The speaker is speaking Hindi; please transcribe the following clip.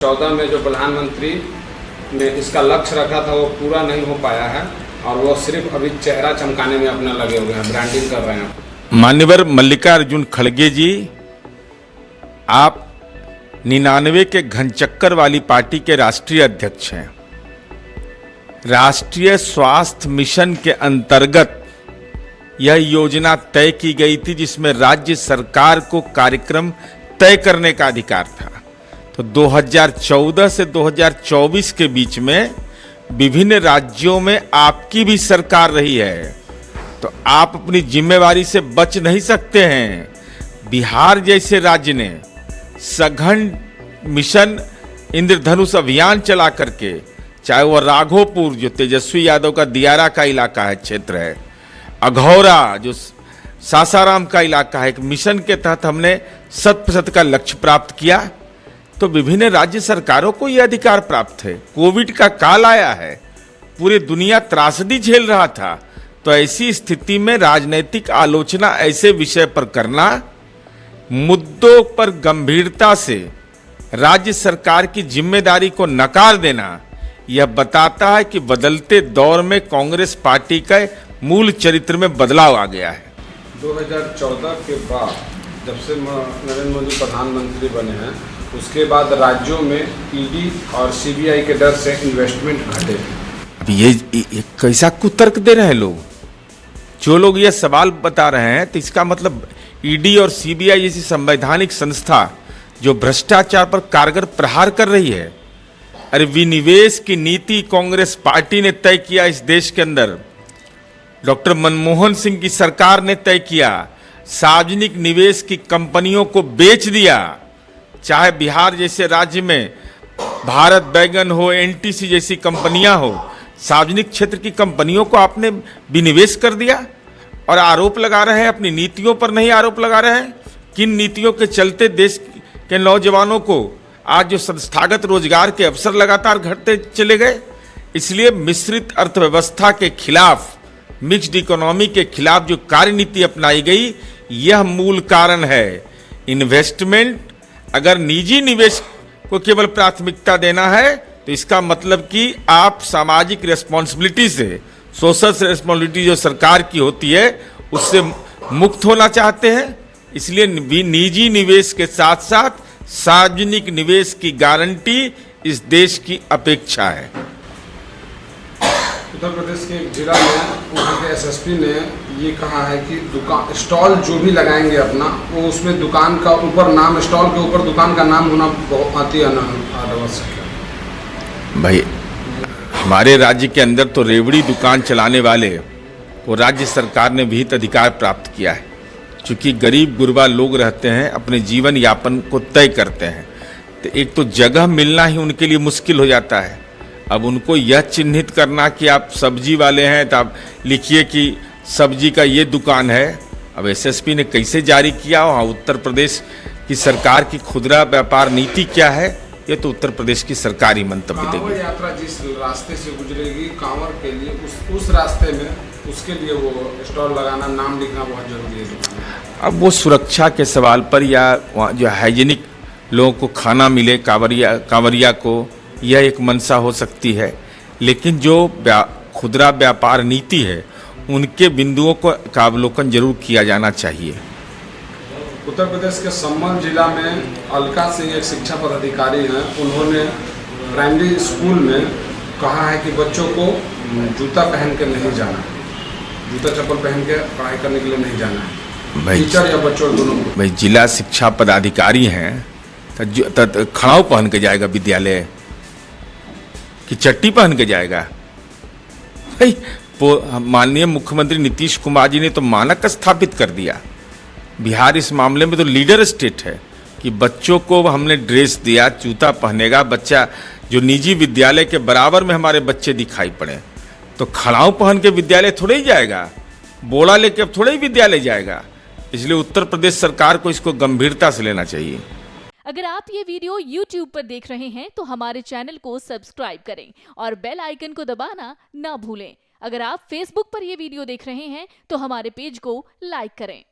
14 में जो प्रधानमंत्री ने इसका लक्ष्य रखा था वो पूरा नहीं हो पाया है और वो सिर्फ अभी चेहरा चमकाने में अपना लगे हुए हैं, ब्रांडिंग कर रहे हैं। मान्यवर मल्लिकार्जुन खड़गे जी, आप 99 के घनचक्कर वाली पार्टी के राष्ट्रीय अध्यक्ष हैं। राष्ट्रीय स्वास्थ्य मिशन के अंतर्गत यह योजना तय की गई थी जिसमें राज्य सरकार को कार्यक्रम तय करने का अधिकार था। तो 2014 से 2024 के बीच में विभिन्न राज्यों में आपकी भी सरकार रही है, तो आप अपनी जिम्मेवारी से बच नहीं सकते हैं। बिहार जैसे राज्य ने सघन मिशन इंद्रधनुष अभियान चला करके, चाहे वह राघोपुर जो तेजस्वी यादव का दियारा का इलाका है, क्षेत्र है, अघौरा जो सासाराम का इलाका है, एक मिशन के तहत हमने 100% का लक्ष्य प्राप्त किया। तो विभिन्न राज्य सरकारों को यह अधिकार प्राप्त है। कोविड का काल आया है, पूरी दुनिया त्रासदी झेल रहा था, तो ऐसी स्थिति में राजनीतिक आलोचना ऐसे विषय पर करना, मुद्दों पर गंभीरता से राज्य सरकार की जिम्मेदारी को नकार देना, यह बताता है कि बदलते दौर में कांग्रेस पार्टी का मूल चरित्र में बदलाव आ गया है। 2014 के बाद जब से नरेंद्र मोदी प्रधानमंत्री बने हैं, उसके बाद राज्यों में ईडी और सीबीआई के डर से इन्वेस्टमेंट घटे। अब ये कैसा कुतर्क दे रहे हैं लोग। जो लोग ये सवाल बता रहे हैं, तो इसका मतलब ईडी और सीबीआई जैसी संवैधानिक संस्था जो भ्रष्टाचार पर कारगर प्रहार कर रही है। अरे विनिवेश की नीति कांग्रेस पार्टी ने तय किया, इस देश के अंदर डॉक्टर मनमोहन सिंह की सरकार ने तय किया। सार्वजनिक निवेश की कंपनियों को बेच दिया। चाहे बिहार जैसे राज्य में भारत बैगन हो, एनटीसी जैसी कंपनियां हो, सार्वजनिक क्षेत्र की कंपनियों को आपने विनिवेश कर दिया और आरोप लगा रहे हैं, अपनी नीतियों पर नहीं आरोप लगा रहे हैं। किन नीतियों के चलते देश के नौजवानों को आज जो संस्थागत रोजगार के अवसर लगातार घटते चले गए। इसलिए मिश्रित अर्थव्यवस्था के खिलाफ, मिक्स्ड इकोनॉमी के खिलाफ जो कार्यनीति अपनाई गई, यह मूल कारण है। इन्वेस्टमेंट, अगर निजी निवेश को केवल प्राथमिकता देना है तो इसका मतलब कि आप सामाजिक रिस्पॉन्सिबिलिटी से, सोशल रिस्पॉन्सिबिलिटी जो सरकार की होती है, उससे मुक्त होना चाहते हैं। इसलिए निजी निवेश के साथ साथ सार्वजनिक निवेश की गारंटी इस देश की अपेक्षा है। उत्तर प्रदेश के एक जिला में वहाँ के एसएसपी ने ये कहा है कि दुकान स्टॉल जो भी लगाएंगे अपना, वो उसमें दुकान का ऊपर नाम, स्टॉल के ऊपर दुकान का नाम होना बहुत अति अनावश्यक है। भाई, हमारे राज्य के अंदर तो रेवड़ी दुकान चलाने वाले को राज्य सरकार ने विहित अधिकार प्राप्त किया है। चूँकि गरीब गुरबा लोग रहते हैं, अपने जीवन यापन को तय करते हैं, तो एक तो जगह मिलना ही उनके लिए मुश्किल हो जाता है। अब उनको यह चिन्हित करना कि आप सब्जी वाले हैं तो आप लिखिए कि सब्जी का ये दुकान है। अब एसएसपी ने कैसे जारी किया, वहाँ उत्तर प्रदेश की सरकार की खुदरा व्यापार नीति क्या है, ये तो उत्तर प्रदेश की सरकार ही मंतव्य देगी। कांवड़ यात्रा जिस रास्ते से गुजरेगी कांवड़ के लिए, उस रास्ते में उसके लिए वो स्टॉल लगाना, नाम लिखना बहुत जरूरी है। अब वो सुरक्षा के सवाल पर या वहाँ जो हाइजीनिक लोगों को खाना मिले, कांवरिया को, यह एक मंशा हो सकती है। लेकिन जो खुदरा व्यापार नीति है, उनके बिंदुओं का अवलोकन जरूर किया जाना चाहिए। उत्तर प्रदेश के संबल जिला में अलका सिंह एक शिक्षा पदाधिकारी हैं। उन्होंने प्राइमरी स्कूल में कहा है कि बच्चों को जूता पहन के नहीं जाना, जूता चप्पल पहन के पढ़ाई करने के लिए नहीं जाना है, टीचर या बच्चों दोनों को। भाई, जिला शिक्षा पदाधिकारी हैं तो खड़ाऊ पहन के जाएगा विद्यालय कि चट्टी पहन के जाएगा? भाई, माननीय मुख्यमंत्री नीतीश कुमार जी ने तो मानक स्थापित कर दिया। बिहार इस मामले में तो लीडर स्टेट है कि बच्चों को हमने ड्रेस दिया, जूता पहनेगा बच्चा, जो निजी विद्यालय के बराबर में हमारे बच्चे दिखाई पड़े। तो खड़ाऊ पहन के विद्यालय थोड़े ही जाएगा, बोला लेके अब थोड़े ही विद्यालय जाएगा। इसलिए उत्तर प्रदेश सरकार को इसको गंभीरता से लेना चाहिए। अगर आप ये वीडियो YouTube पर देख रहे हैं तो हमारे चैनल को सब्सक्राइब करें और बेल आइकन को दबाना ना भूलें। अगर आप Facebook पर ये वीडियो देख रहे हैं तो हमारे पेज को लाइक करें।